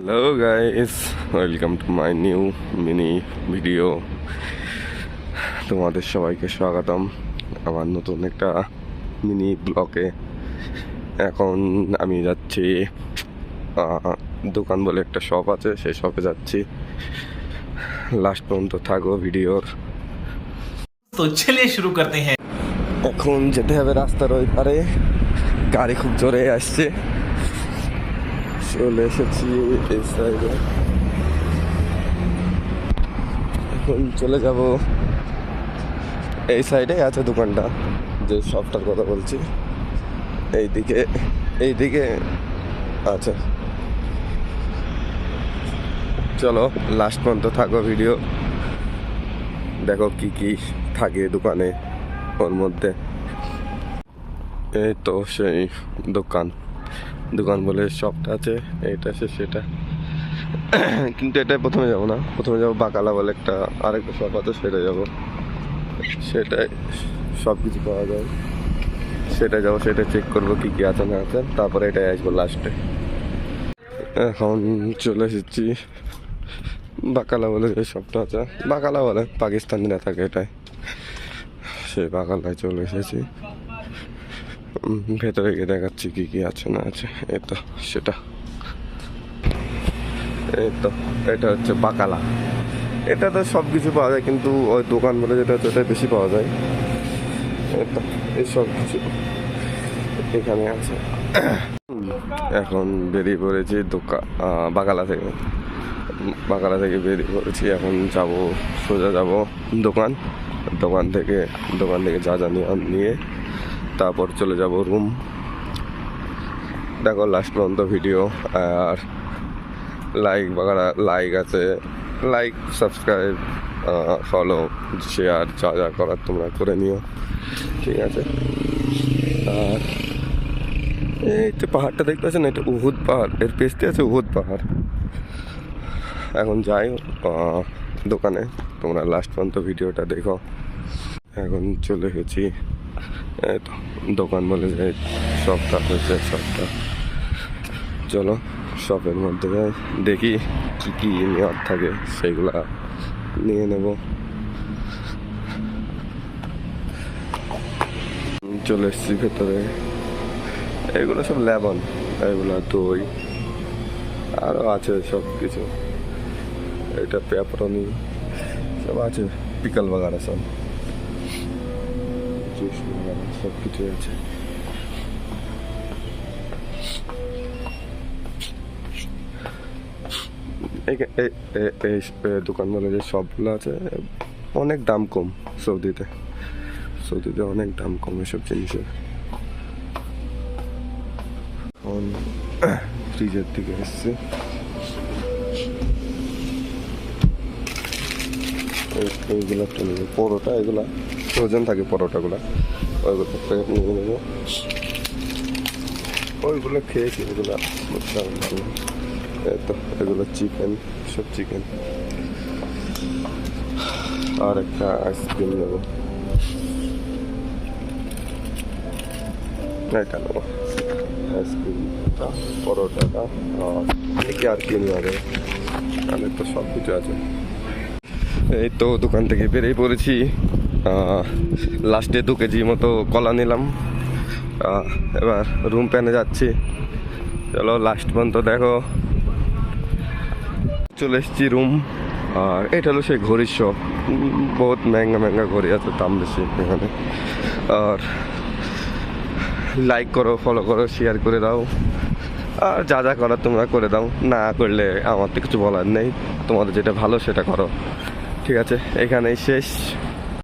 Hello guys, welcome to my new mini video. তোমাদের সবাইকে স্বাগতম আমার নতুন একটা মিনি ব্লগে। এখন আমি যাচ্ছি দোকান বলে একটা শপ আছে, সেই শপে যাচ্ছি। লাস্ট পর্যন্ত থাকো ভিডিওর। তো চলিয়ে শুরু করতে হ্যাঁ। এখন যেতে হবে রাস্তার ওই পারে, গাড়ি খুব জোরে আসছে। চলে এসেছি এই সাইডে, এখন চলে যাব। এই সাইডে আছে দোকানটা, যে শপটার কথা বলছি, এইদিকে আছে। চলো লাস্ট পর্যন্ত থাকো ভিডিও, দেখো কি কি থাকে দোকানে ওর মধ্যে। এই তো সেই দোকান বলে শপটা আছে, এইটা আছে সেটা। কিন্তু এটাই প্রথমে যাবো না, প্রথমে যাবো বাকালা বলে একটা আরেকটা শপ আছে, সেটা যাবো। সেটাই সব কিছু পাওয়া যায়, সেটা যাবো, সেটা চেক করবো কি কি আছে না আছে, তারপরে এটাই আসবো লাস্টে। এখন চলে এসেছি বাকালা বলে যে শপটা আছে, বাকালা বলে পাকিস্তানিরা থাকে এটাই, সেই বাকালায় চলে এসেছি। ভেতরে গিয়ে দেখাচ্ছি কি কি আছে না আছে। এই তো সেটা, এই তো এটা হচ্ছে বাকালা। এটা তো সব কিছু পাওয়া যায়, কিন্তু ওই দোকান বলে যেটা হচ্ছে ওটাই বেশি পাওয়া যায়। এই তো এই সব কিছু এখানে আছে। এখন বেরিয়ে পড়েছি বাকালা থেকে বেরিয়ে পড়েছি। এখন যাব, সোজা যাব দোকান থেকে যা যা নিয়ে তারপর চলে যাব রুম। দেখো লাস্ট পর্যন্ত ভিডিও। আর লাইক আছে, লাইক, সাবস্ক্রাইব, ফলো, শেয়ার যা যা করার তোমরা করে নিও, ঠিক আছে। আর এই যে পাহাড়টা দেখতে পাচ্ছেন, এটা উহুদ পাহাড়, এর পেছতে আছে উহুদ পাহাড়। এখন যাই দোকানে, তোমরা লাস্ট পর্যন্ত ভিডিওটা দেখো। এখন চলে এসেছি দোকান বলে যে শপটা হয়েছে, শপটা। চলো শপের মধ্যে যাই, দেখি কি কি নেওয়ার থাকে সেইগুলা নিয়ে নেব। চলে এসেছি ভেতরে। এগুলো সব লেবন, এগুলো দই, আরও আছে সব কিছু। এটা পেপারনি সব আছে, পিকল বাগারা সব, জুস বাগারা সব কিছু আছে। এই দোকান বলে যে সবগুলো আছে, অনেক দাম কম। সৌদিতে অনেক দাম কম এসব জিনিসের। এখন ফ্রিজের দিকে এসছে, এইগুলো একটা নেবো, পরোটা, এগুলা ফ্রোজেন থাকে পরোটাগুলা, ওইগুলো প্যাকেট নিয়ে নেবো। ওইগুলো খেয়েছি, এগুলো তো এগুলো চিকেন, সব চিকেন। আর একটা আইসক্রিম নেবো, এটা নেবো আইসক্রিমটা, পরোটাটা, আর কি নেওয়া যাবে, তাহলে তো সব কিছু আছে। এই তো দোকান থেকে বেরিয়ে পড়েছি। লাস্টে 2 কেজি মতো কলা নিলাম। এবার রুম প্যানে যাচ্ছি। চলো লাস্ট পর্যন্ত দেখো। চলে এসেছি রুম। আর এটা হলো সেই ঘড়ির শপ, বহুত মেহঙ্গা ঘড়ি আছে, দাম বেশি এখানে। আর লাইক করো, ফলো করো, শেয়ার করে দাও, আর যা যা করার তোমরা করে দাও। না করলে আমার তো কিছু বলার নেই, তোমাদের যেটা ভালো সেটা করো, ঠিক আছে। এখানেই শেষ।